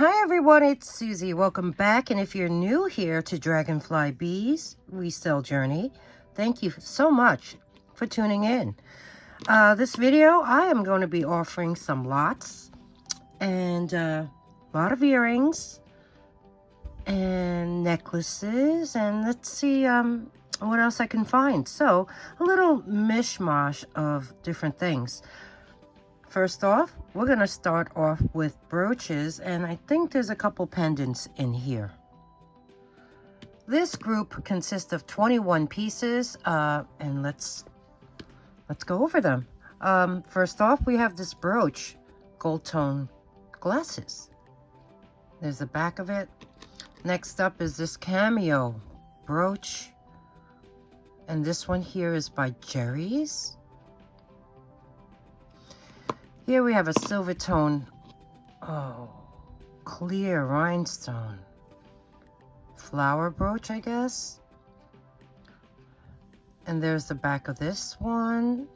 Hi everyone, it's Susie. Welcome back, and if you're new here to Dragonfly Beez Resell Journey, thank you so much for tuning in. This video, I am going to be offering some lots and a lot of earrings and necklaces, and let's see what else I can find. So, a little mishmash of different things. First off, we're going to start off with brooches, and I think there's a couple pendants in here. This group consists of 21 pieces, and let's go over them. First off, we have this brooch, gold tone glasses. There's the back of it. Next up is this cameo brooch, and this one here is by Jerry's. Here we have a silver tone, clear rhinestone flower brooch, I guess. And there's the back of this one.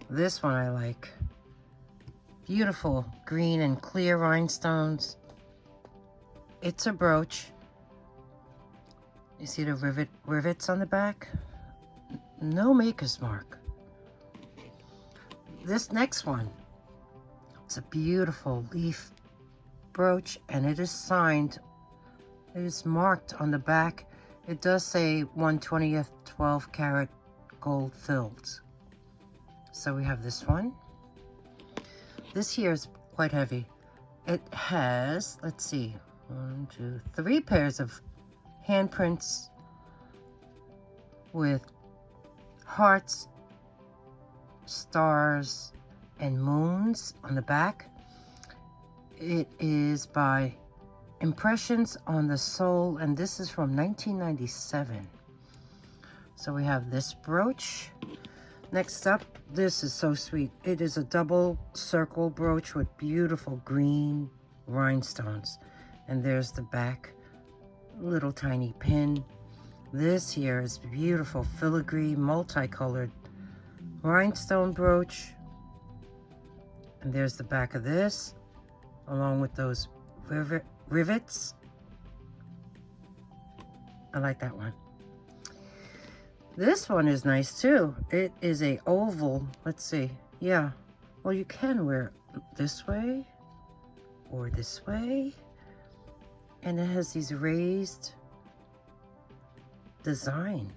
This one I like. Beautiful green and clear rhinestones. It's a brooch. You see the rivets on the back? No maker's mark. This next one, it's a beautiful leaf brooch, and it is signed. It is marked on the back. It does say 1/20th 12 karat gold filled. So we have this one. This here is quite heavy. It has, let's see, 1, 2, 3 pairs of handprints with hearts, stars, and moons on the back. It is by Impressions on the Soul, and this is from 1997. So we have this brooch. Next up, this is so sweet. It is a double circle brooch with beautiful green rhinestones. And there's the back, little tiny pin. This here is beautiful filigree, multicolored rhinestone brooch. And there's the back of this, along with those rivets. I like that one. This one is nice too. It is a oval. Let's see. Yeah. Well, you can wear it this way or this way. And it has these raised design.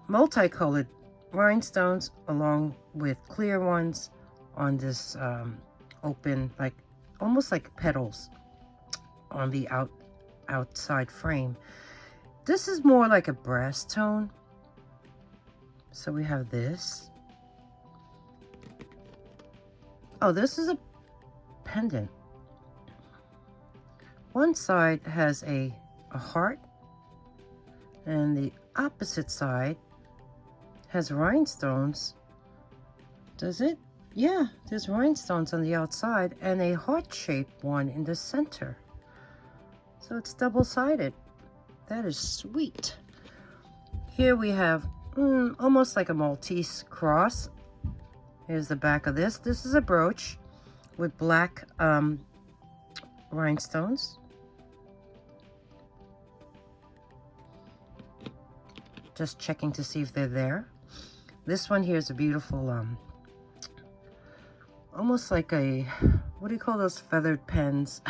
Multicolored rhinestones along with clear ones on this open, like almost like petals on the outside frame. This is more like a brass tone. So we have this. Oh, this is a pendant. One side has a heart, and the opposite side has rhinestones. Does it? Yeah, there's rhinestones on the outside and a heart-shaped one in the center. So it's double-sided. That is sweet. Here we have almost like a Maltese cross. Here's the back of this. This is a brooch with black rhinestones. Just checking to see if they're there. This one here is a beautiful, almost like a, what do you call those feathered pens?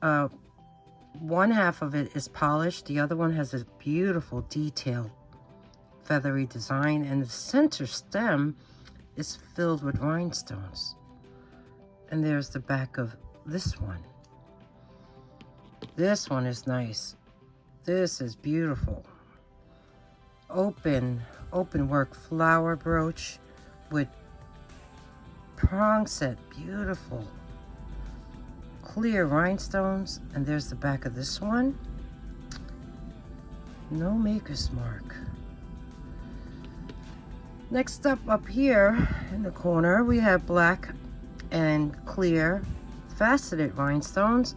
One half of it is polished. The other one has a beautiful detailed feathery design, and the center stem is filled with rhinestones. And there's the back of this one. This one is nice. This is beautiful. Open work flower brooch with prong set, beautiful. Clear rhinestones, and there's the back of this one. No maker's mark. Next up here in the corner, we have black and clear faceted rhinestones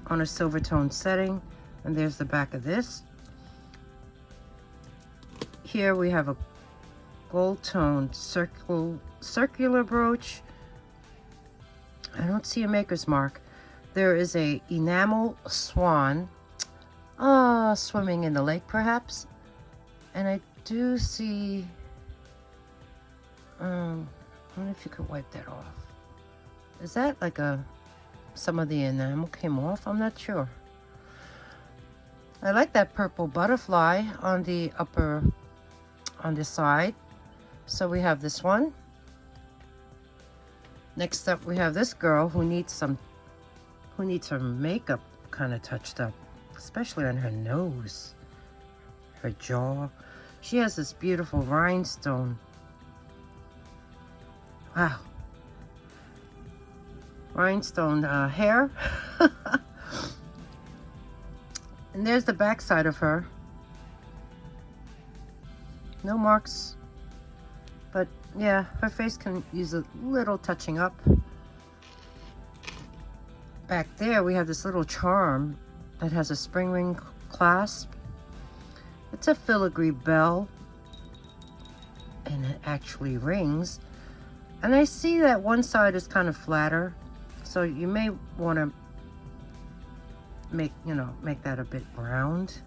on a silver tone setting, and there's the back of this. Here we have a gold toned circle circular brooch. I don't see a maker's mark. There is a enamel swan swimming in the lake perhaps. And I do see, I wonder if you could wipe that off. Is that like some of the enamel came off? I'm not sure. I like that purple butterfly on the side. So we have this one. Next up, we have this girl who needs her makeup kind of touched up, especially on her nose, her jaw. She has this beautiful rhinestone. Wow. Rhinestone hair. And there's the back side of her. No marks. But yeah, her face can use a little touching up. Back there we have this little charm that has a spring ring clasp. It's a filigree bell. And it actually rings. And I see that one side is kind of flatter. So you may want to make that a bit round,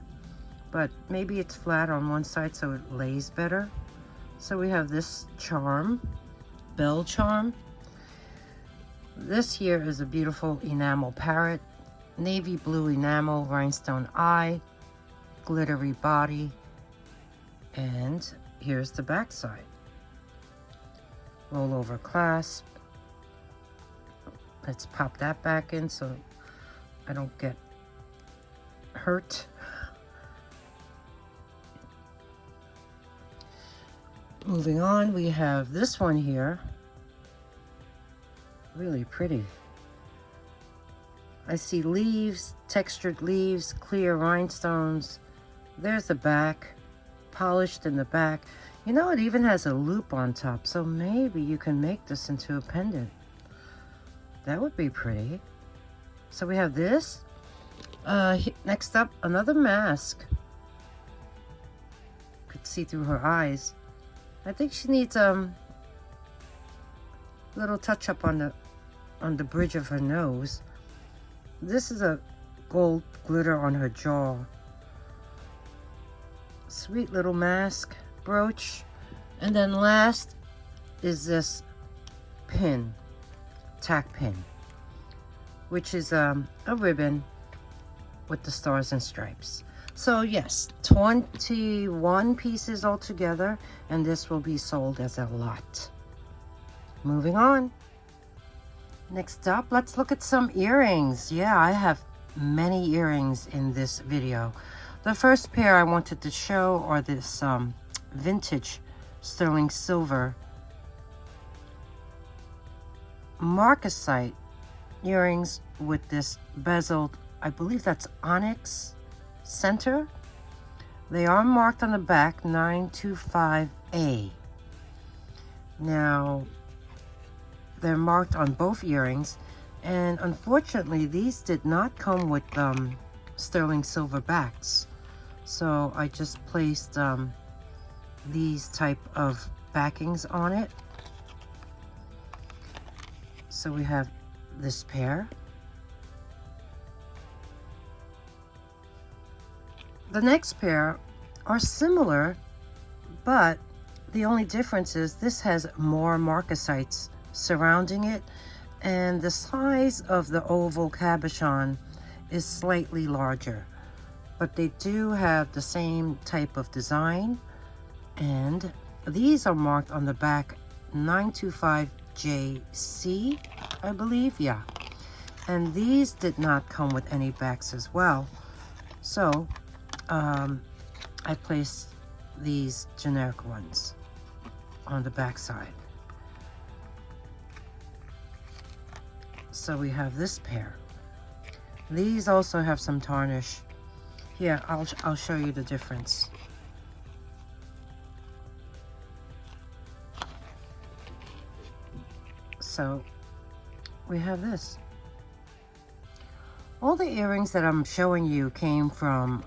but maybe it's flat on one side so it lays better. So we have this charm, bell charm. This here is a beautiful enamel parrot, navy blue enamel, rhinestone eye, glittery body, and here's the back side. Roll over clasp. Let's pop that back in so I don't get hurt. Moving on, we have this one here. Really pretty. I see leaves, textured leaves, clear rhinestones. There's the back, polished in the back. You know, it even has a loop on top, so maybe you can make this into a pendant. That would be pretty. So we have this. Next up, another mask. Could see through her eyes. I think she needs little touch up on the bridge of her nose. This is a gold glitter on her jaw. Sweet little mask, brooch. And then last is this pin, tack pin, which is a ribbon with the stars and stripes. So yes, 21 pieces altogether, and this will be sold as a lot. Moving on. Next up, let's look at some earrings. Yeah, I have many earrings in this video. The first pair I wanted to show are this vintage sterling silver marcasite earrings with this bezeled, I believe that's onyx center. They are marked on the back 925A. Now, they're marked on both earrings, and unfortunately these did not come with sterling silver backs. So I just placed these type of backings on it. So we have this pair. The next pair are similar, but the only difference is this has more marcasites surrounding it, and the size of the oval cabochon is slightly larger, but they do have the same type of design, and these are marked on the back 925JC, I believe. Yeah, and these did not come with any backs as well, so I placed these generic ones on the back side. So we have this pair. These also have some tarnish. Here, I'll show you the difference. So we have this. All the earrings that I'm showing you came from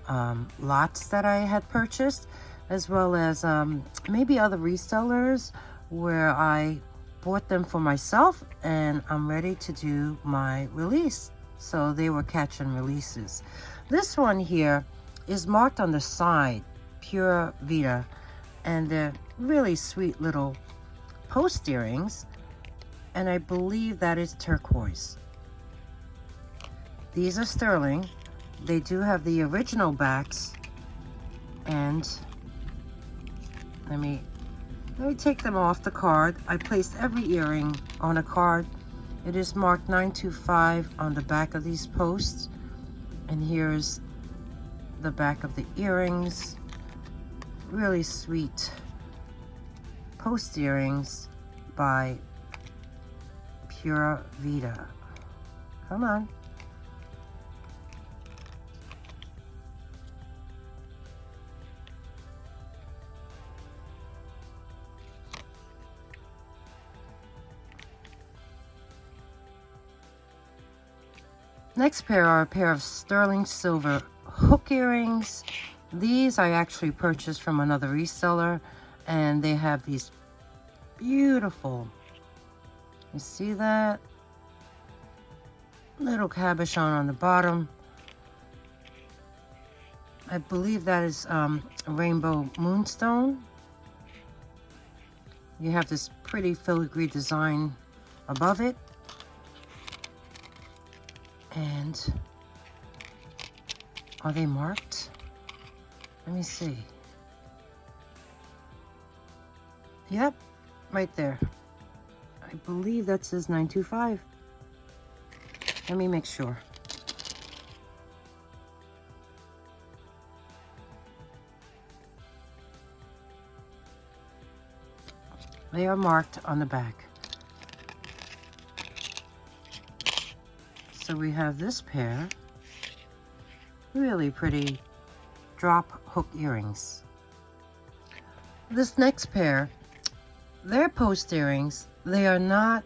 lots that I had purchased, as well as maybe other resellers where I bought them for myself, and I'm ready to do my release. So they were catch and releases. This one here is marked on the side, Pura Vida, and they're really sweet little post earrings, and I believe that is turquoise. These are sterling. They do have the original backs, and let me take them off the card. I placed every earring on a card. It is marked 925 on the back of these posts, and here's the back of the earrings. Really sweet post earrings by Pura Vida. Come on. Next pair are a pair of sterling silver hook earrings. These I actually purchased from another reseller, and they have these beautiful, you see that? Little cabochon on the bottom. I believe that is rainbow moonstone. You have this pretty filigree design above it. And are they marked? Let me see. Yep, right there. I believe that says 925. Let me make sure. They are marked on the back. So we have this pair, really pretty drop hook earrings. This next pair, they're post earrings. They are not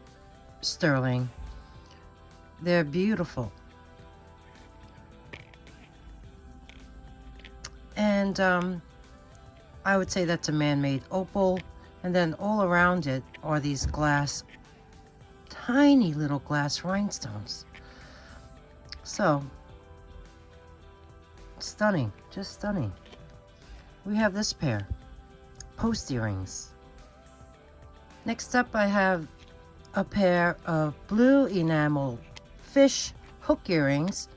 sterling. They're beautiful. And I would say that's a man-made opal. And then all around it are these glass, tiny little glass rhinestones. So, stunning, just stunning. We have this pair, post earrings. Next up, I have a pair of blue enamel fish hook earrings,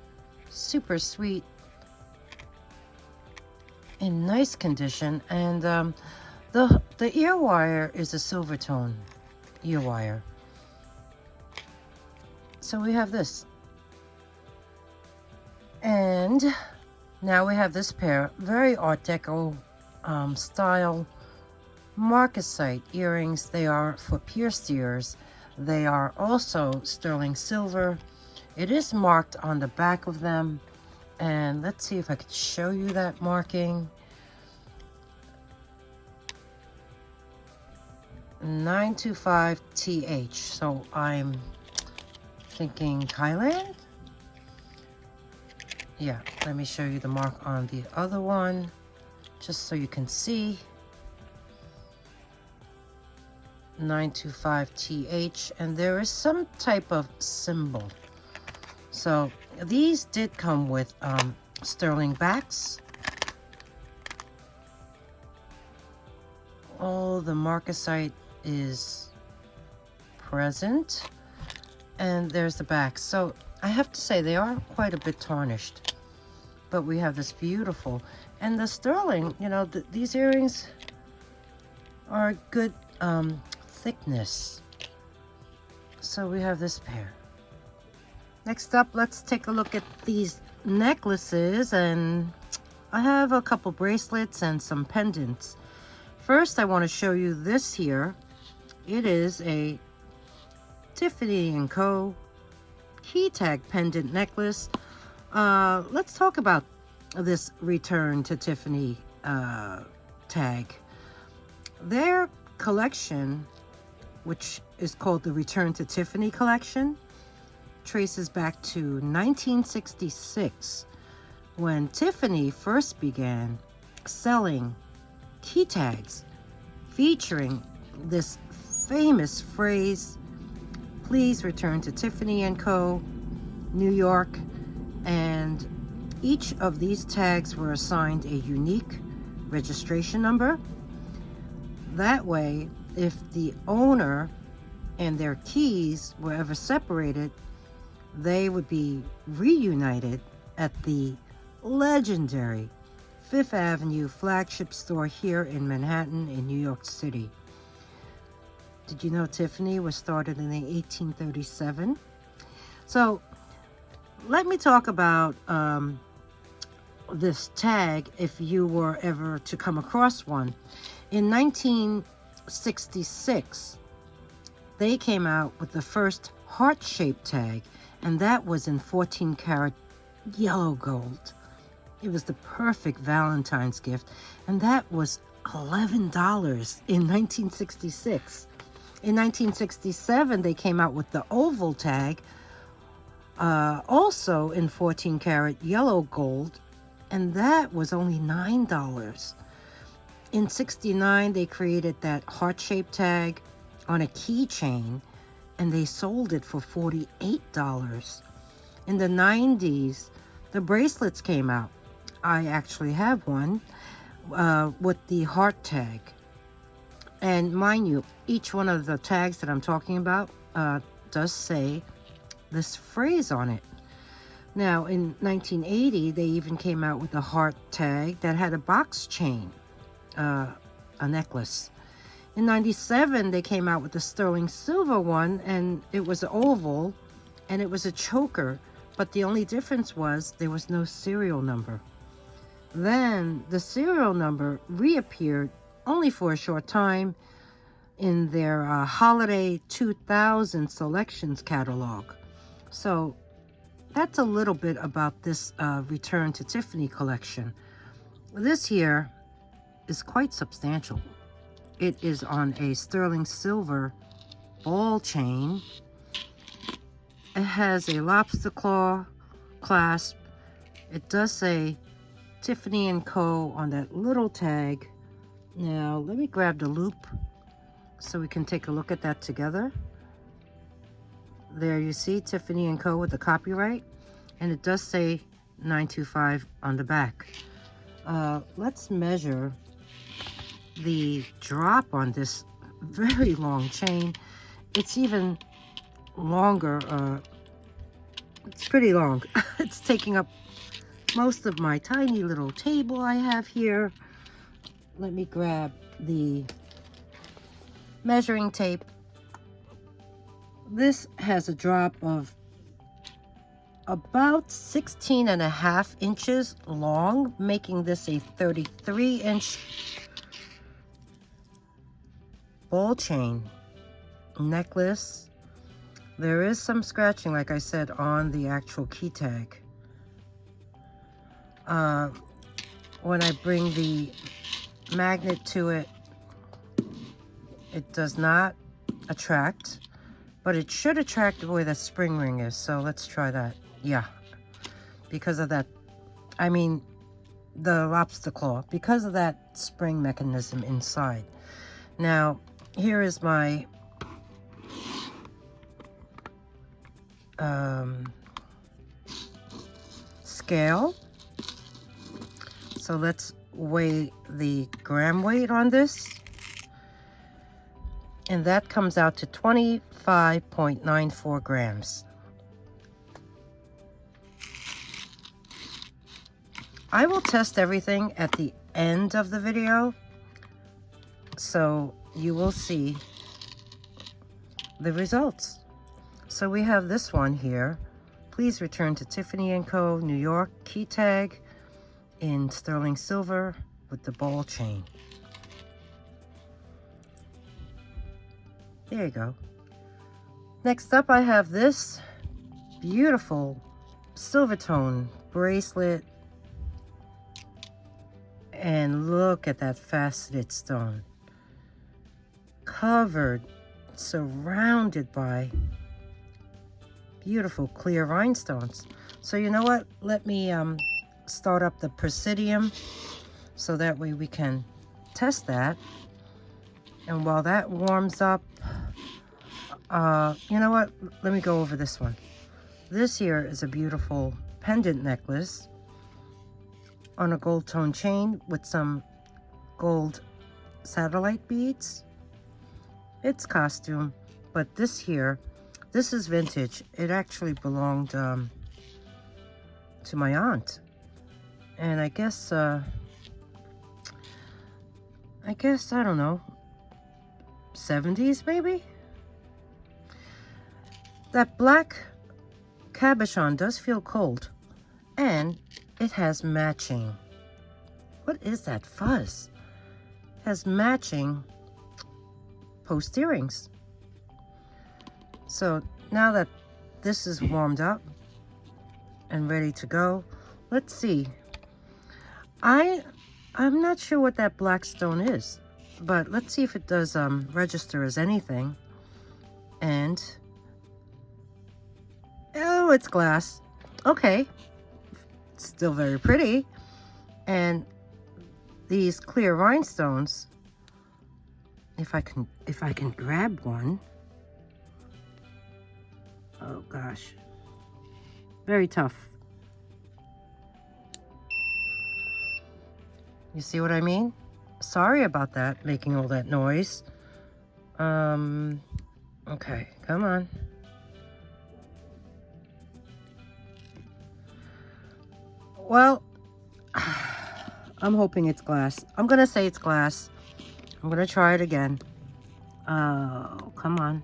super sweet, in nice condition, and the ear wire is a silver tone ear wire. So we have this. And now we have this pair, very Art Deco style marcasite earrings. They are for pierced ears. They are also sterling silver. It is marked on the back of them. And let's see if I could show you that marking. 925 TH. So I'm thinking Thailand. Yeah, let me show you the mark on the other one, just so you can see. 925 TH, and there is some type of symbol. So these did come with sterling backs. All the marcasite is present, and there's the back. So I have to say they are quite a bit tarnished, but we have this beautiful, and the sterling, you know, these earrings are good thickness. So we have this pair. Next up, let's take a look at these necklaces, and I have a couple bracelets and some pendants. First, I want to show you this here. It is a Tiffany & Co. key tag pendant necklace. Let's talk about this return to Tiffany tag. Their collection, which is called the Return to Tiffany collection, traces back to 1966, when Tiffany first began selling key tags featuring this famous phrase, "Please return to Tiffany & Co., New York." And each of these tags were assigned a unique registration number. That way, if the owner and their keys were ever separated, they would be reunited at the legendary Fifth Avenue flagship store here in Manhattan in New York City. Did you know Tiffany was started in 1837? So let me talk about this tag if you were ever to come across one. In 1966, they came out with the first heart-shaped tag, and that was in 14 karat yellow gold. It was the perfect Valentine's gift, and that was $11 in 1966. In 1967, they came out with the oval tag, also in 14 karat yellow gold, and that was only $9. In 69, they created that heart-shaped tag on a keychain, and they sold it for $48. In the 90s, the bracelets came out. I actually have one with the heart tag. And mind you, each one of the tags that I'm talking about does say this phrase on it. Now, in 1980, they even came out with a heart tag that had a box chain, a necklace. In 97, they came out with the sterling silver one, and it was oval, and it was a choker, but the only difference was there was no serial number. Then the serial number reappeared only for a short time in their Holiday 2000 Selections catalog. So that's a little bit about this Return to Tiffany collection. This here is quite substantial. It is on a sterling silver ball chain. It has a lobster claw clasp. It does say Tiffany & Co. on that little tag. Now, let me grab the loop so we can take a look at that together. There you see Tiffany & Co. with the copyright, and it does say 925 on the back. Let's measure the drop on this very long chain. It's even longer. It's pretty long. It's taking up most of my tiny little table I have here. Let me grab the measuring tape. This has a drop of about 16.5 inches long, making this a 33-inch ball chain necklace. There is some scratching, like I said, on the actual key tag. When I bring the magnet to it, it does not attract, but it should attract where the spring ring is. So let's try that. Yeah, because of that, I mean the lobster claw, because of that spring mechanism inside. Now, here is my scale. So let's weigh the gram weight on this. And that comes out to 25.94 grams. I will test everything at the end of the video, so you will see the results. So we have this one here. Please return to Tiffany & Co. New York key tag in sterling silver with the ball chain. There you go. Next up, I have this beautiful silver tone bracelet. And look at that faceted stone. Covered, surrounded by beautiful clear rhinestones. So you know what? Let me start up the presidium so that way we can test that. And while that warms up, You know what? Let me go over this one. This here is a beautiful pendant necklace on a gold tone chain with some gold satellite beads. It's costume, but this here, this is vintage. It actually belonged to my aunt, and I guess I don't know, 70s maybe. That black cabochon does feel cold, and it has matching. What is that fuzz? It has matching post earrings. So now that this is warmed up and ready to go, let's see. I'm not sure what that black stone is, but let's see if it does register as anything. And oh, it's glass. Okay, still very pretty. And these clear rhinestones, if I can grab one. Oh gosh, very tough. You see what I mean? Sorry about that, making all that noise. Okay, come on. Well, I'm hoping it's glass. I'm gonna say it's glass. I'm gonna try it again. Oh, come on.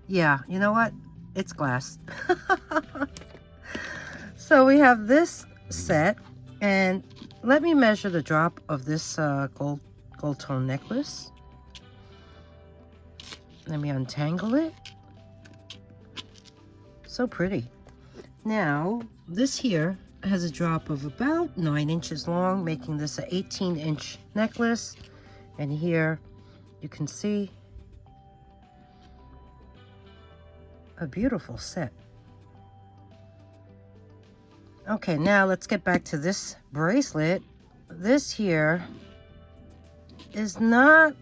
Yeah, you know what? It's glass. So we have this set, and let me measure the drop of this gold tone necklace. Let me untangle it. So pretty. Now, this here has a drop of about 9 inches long, making this an 18-inch necklace. And here you can see a beautiful set. Okay, now let's get back to this bracelet. This here is not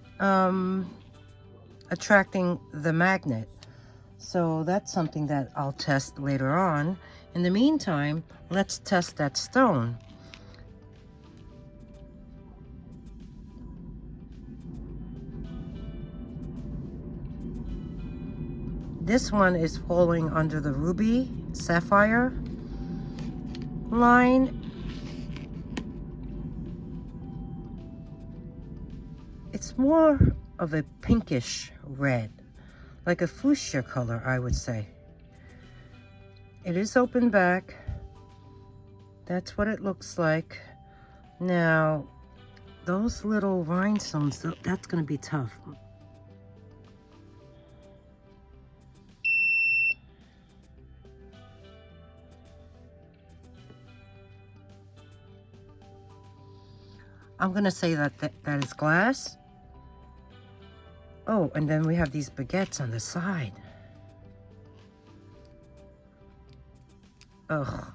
attracting the magnet, so that's something that I'll test later on. In the meantime, let's test that stone. This one is falling under the ruby sapphire line. It's more of a pinkish red, like a fuchsia color, I would say. It is open back. That's what it looks like. Now, those little rhinestones, that's going to be tough. I'm going to say that is glass. Oh, and then we have these baguettes on the side. Ugh.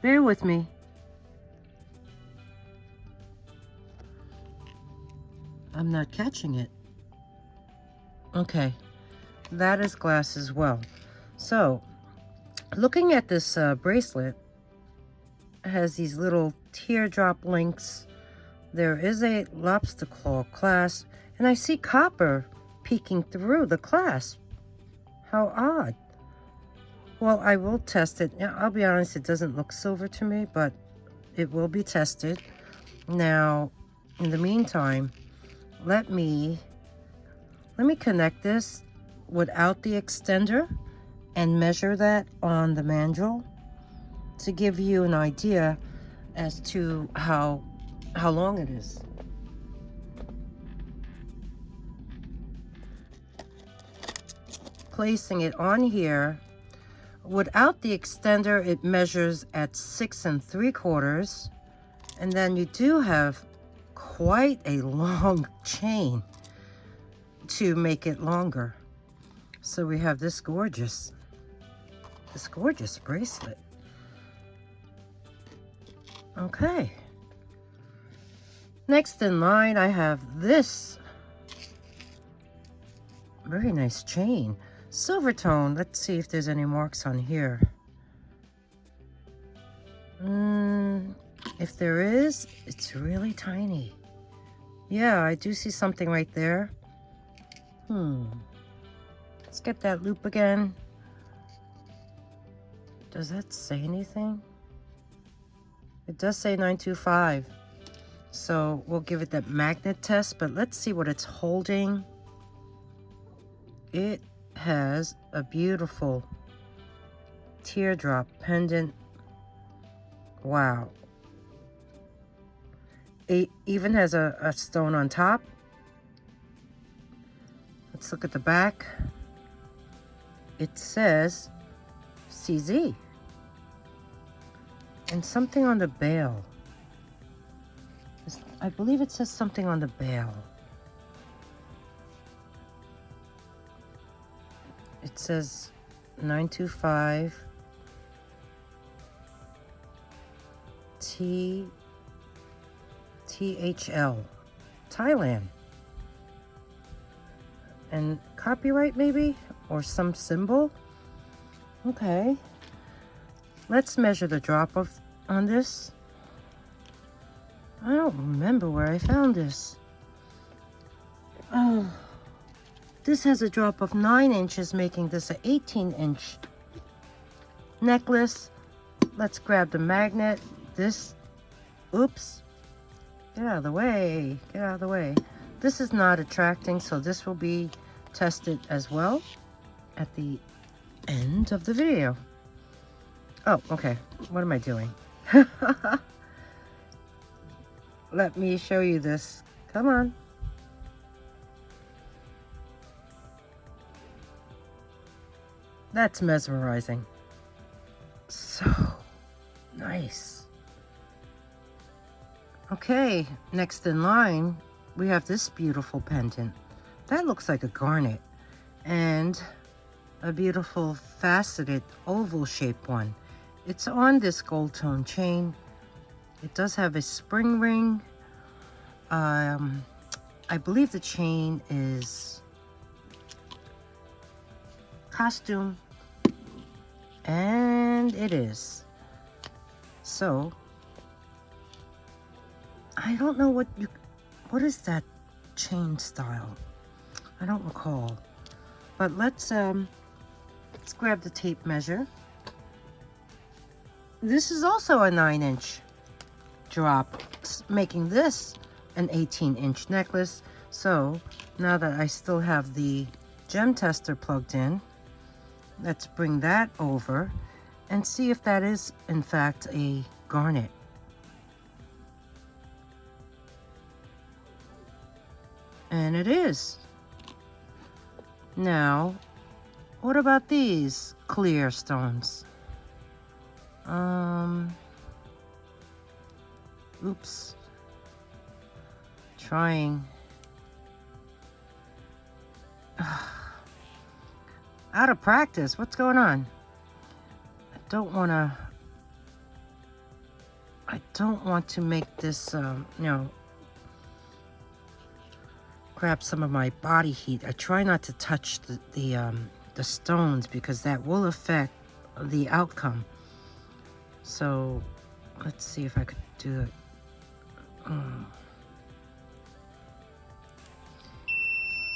Bear with me. I'm not catching it. Okay. That is glass as well. So, looking at this bracelet, it has these little teardrop links. There is a lobster claw clasp, and I see copper peeking through the clasp. How odd. Well, I will test it. I'll be honest, it doesn't look silver to me, but it will be tested. Now, in the meantime, let me connect this without the extender and measure that on the mandrel to give you an idea as to how long it is. Placing it on here, without the extender, it measures at 6 3/4, and then you do have quite a long chain to make it longer. So we have this gorgeous bracelet. Okay. Next in line, I have this Very nice chain. Silver tone. Let's see if there's any marks on here. If there is, it's really tiny. Yeah, I do see something right there. Let's get that loop again. Does that say anything? It does say 925. So we'll give it that magnet test, but let's see what it's holding. It has a beautiful teardrop pendant. Wow. It even has a stone on top. Let's look at the back. It says CZ. And something on the bail. I believe it says something on the bail. It says 925 THL, Thailand. And copyright maybe? Or some symbol? Okay. Let's measure the drop on this. I don't remember where I found this. Oh, this has a drop of 9 inches, making this an 18-inch necklace. Let's grab the magnet. This, oops, get out of the way, get out of the way. This is not attracting, so this will be tested as well at the end of the video. Oh, okay, what am I doing? Let me show you this. Come on. That's mesmerizing. So nice. Okay, next in line, we have this beautiful pendant. That looks like a garnet. And a beautiful faceted oval shaped one. It's on this gold tone chain. It does have a spring ring. I believe the chain is costume, and it is. So I don't know what is that chain style? I don't recall. But let's grab the tape measure. This is also a 9-inch drop, making this an 18-inch necklace. So now that I still have the gem tester plugged in, let's bring that over and see if that is in fact a garnet. And it is. Now, what about these clear stones? Oops. Trying. Out of practice. What's going on? I don't want to make this, grab some of my body heat. I try not to touch the stones because that will affect the outcome. So let's see if I could do it.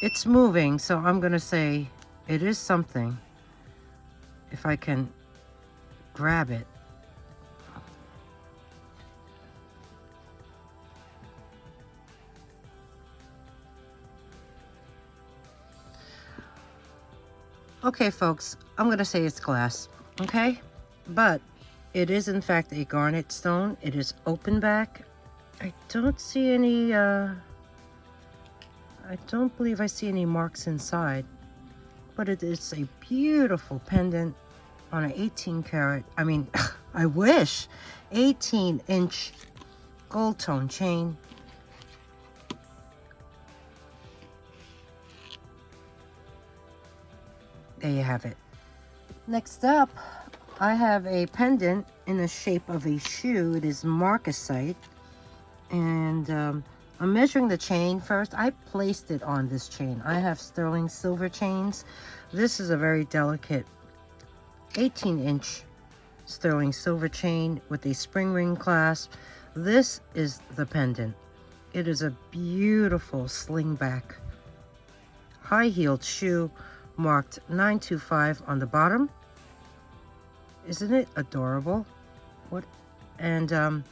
It's moving, so I'm gonna say it is something. If I can grab it. Okay, folks, I'm gonna say it's glass, okay? But it is in fact a garnet stone. It is open back. I don't see any, I don't believe I see any marks inside, but it is a beautiful pendant on an 18 karat, I mean, I wish, 18-inch gold tone chain. There you have it. Next up, I have a pendant in the shape of a shoe. It is marcasite. And I'm measuring the chain first. I placed it on this chain. I have sterling silver chains. This is a very delicate 18-inch sterling silver chain with a spring ring clasp. This is the pendant. It is a beautiful slingback high-heeled shoe marked 925 on the bottom. Isn't it adorable? What? And I'm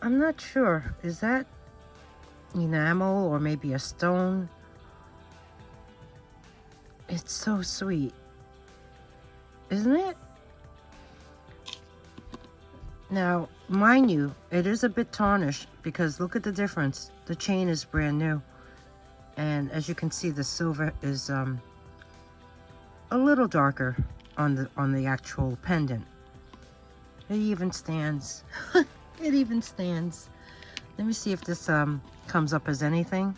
not sure, is that enamel or maybe a stone? It's so sweet, isn't it? Now, mind you, it is a bit tarnished because look at the difference. The chain is brand new. And as you can see, the silver is a little darker on the actual pendant. It even stands. It even stands. Let me see if this comes up as anything.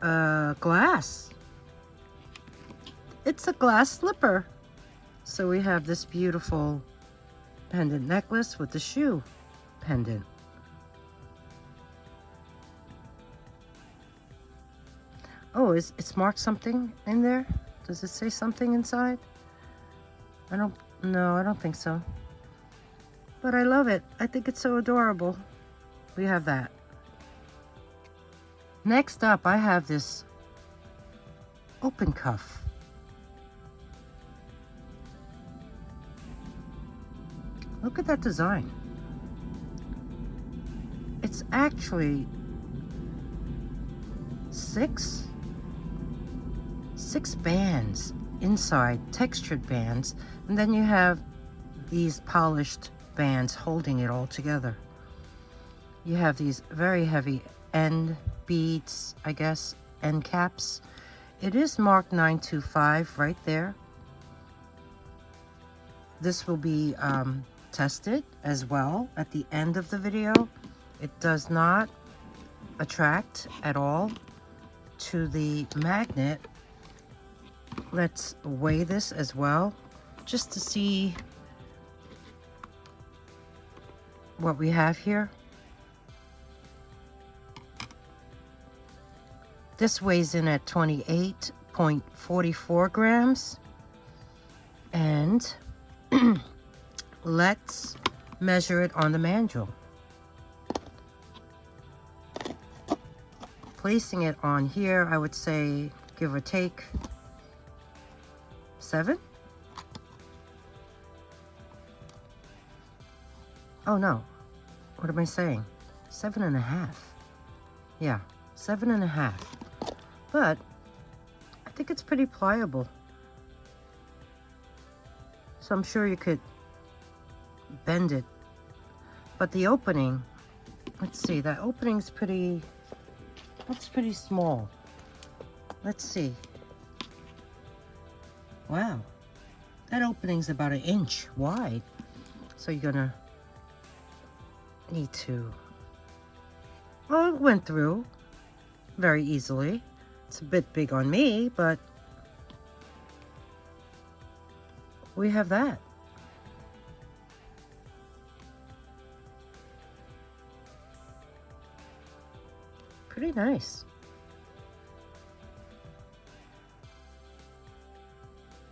Glass. It's a glass slipper. So we have this beautiful pendant necklace with the shoe pendant. Oh, it's marked something in there? Does it say something inside? I don't think so. But I love it. I think it's so adorable. We have that. Next up, I have this open cuff. Look at that design. It's actually six bands inside, textured bands, and then you have these polished bands holding it all together. You have these very heavy end beads, I guess, end caps. It is marked 925 right there. This will be tested as well at the end of the video. It does not attract at all to the magnet. Let's weigh this as well, just to see what we have here. This weighs in at 28.44 grams. And let's measure it on the manual. Placing it on here, I would say, give or take, 7? Oh no, what am I saying? 7.5. Yeah, 7.5. But I think it's pretty pliable. So I'm sure you could bend it. But the opening, let's see, that opening's pretty, that's pretty small. Let's see. Wow, that opening's about 1 inch wide. So you're gonna need to, well, it went through very easily. It's a bit big on me, but we have that. Pretty nice.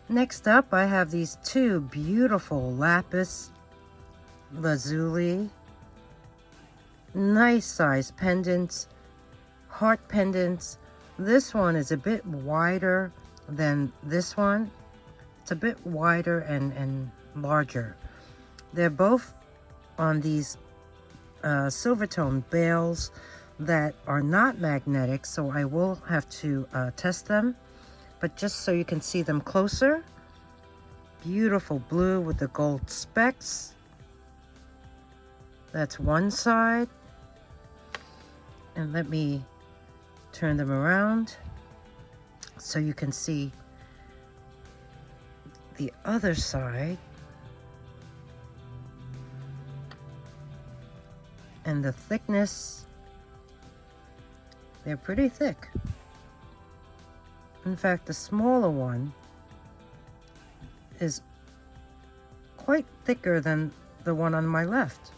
Next up, I have these two beautiful lapis lazuli, nice size pendants, heart pendants. This one is a bit wider than this one. It's a bit wider and larger. They're both on these silver tone bales that are not magnetic, so I will have to test them. But just so you can see them closer, beautiful blue with the gold specks. That's one side. And let me turn them around so you can see the other side. And the thickness, they're pretty thick. In fact, the smaller one is quite thicker than the one on my left.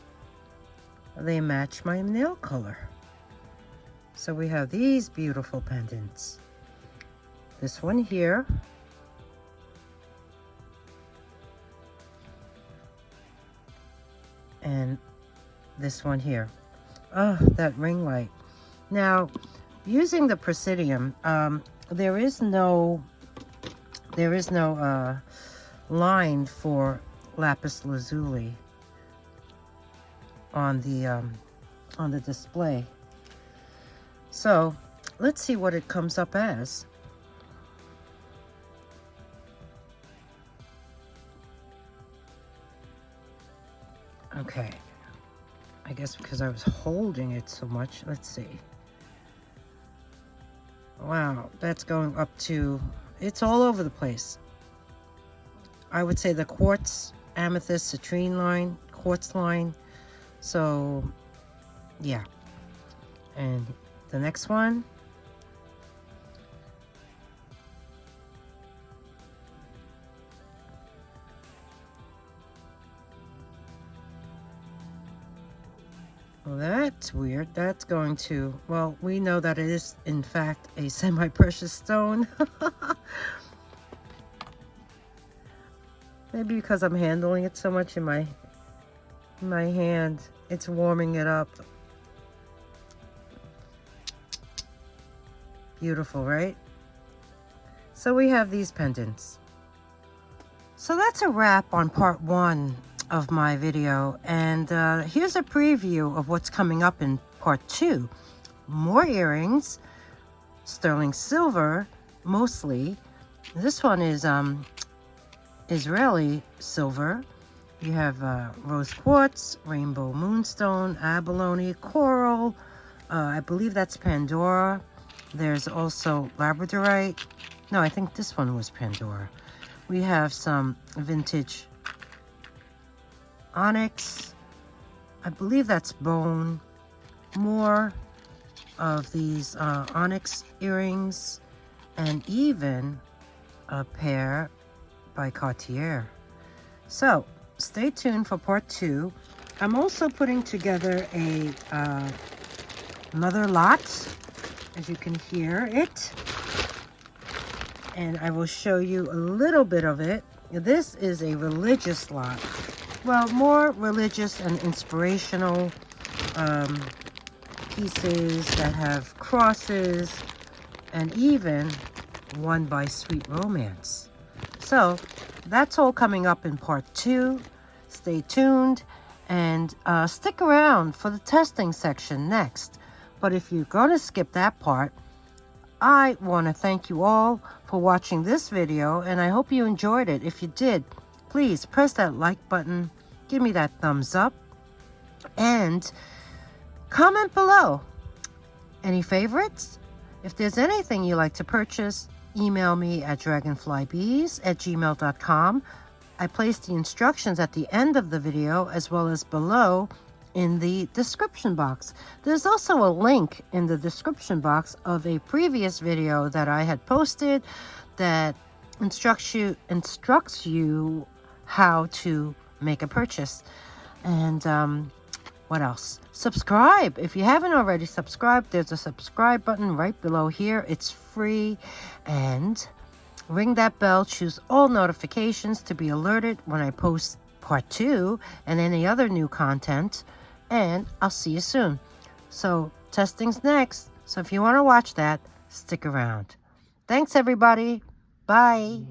They match my nail color. So we have these beautiful pendants. This one here. And this one here. Oh, that ring light. Now, using the Presidium, there is no line for lapis lazuli on the display. So let's see what it comes up as. Okay, I guess because I was holding it so much. Let's see. Wow, that's going up to, it's all over the place. I would say the quartz, amethyst, citrine line, quartz line. So yeah. And the next one. Well, that's weird. That's going to, well, we know that it is in fact a semi-precious stone. Maybe because I'm handling it so much in my hand, it's warming it up. Beautiful, right? So we have these pendants. So that's a wrap on part 1 of my video, and here's a preview of what's coming up in part 2. More earrings, sterling silver mostly. This one is Israeli silver. You have rose quartz, rainbow moonstone, abalone, coral. I believe that's Pandora. There's also labradorite. No, I think this one was Pandora. We have some vintage onyx. I believe that's bone. More of these onyx earrings, and even a pair by Cartier. So stay tuned for part 2. I'm also putting together a another lot, as you can hear it, and I will show you a little bit of it. This is a religious lot. Well, more religious and inspirational pieces that have crosses, and even one by Sweet Romance. So that's all coming up in part 2. Stay tuned and stick around for the testing section next. But if you're going to skip that part, I want to thank you all for watching this video, and I hope you enjoyed it. If you did, please press that like button, give me that thumbs up, and comment below. Any favorites? If there's anything you like to purchase, email me at dragonflybeez@gmail.com. I placed the instructions at the end of the video as well as below in the description box. There's also a link in the description box of a previous video that I had posted that instructs you how to make a purchase. And what else? Subscribe. If you haven't already subscribed, there's a subscribe button right below here. It's free. And ring that bell, choose all notifications to be alerted when I post part 2 and any other new content. And I'll see you soon. So testing's next. So if you want to watch that, stick around. Thanks, everybody. Bye.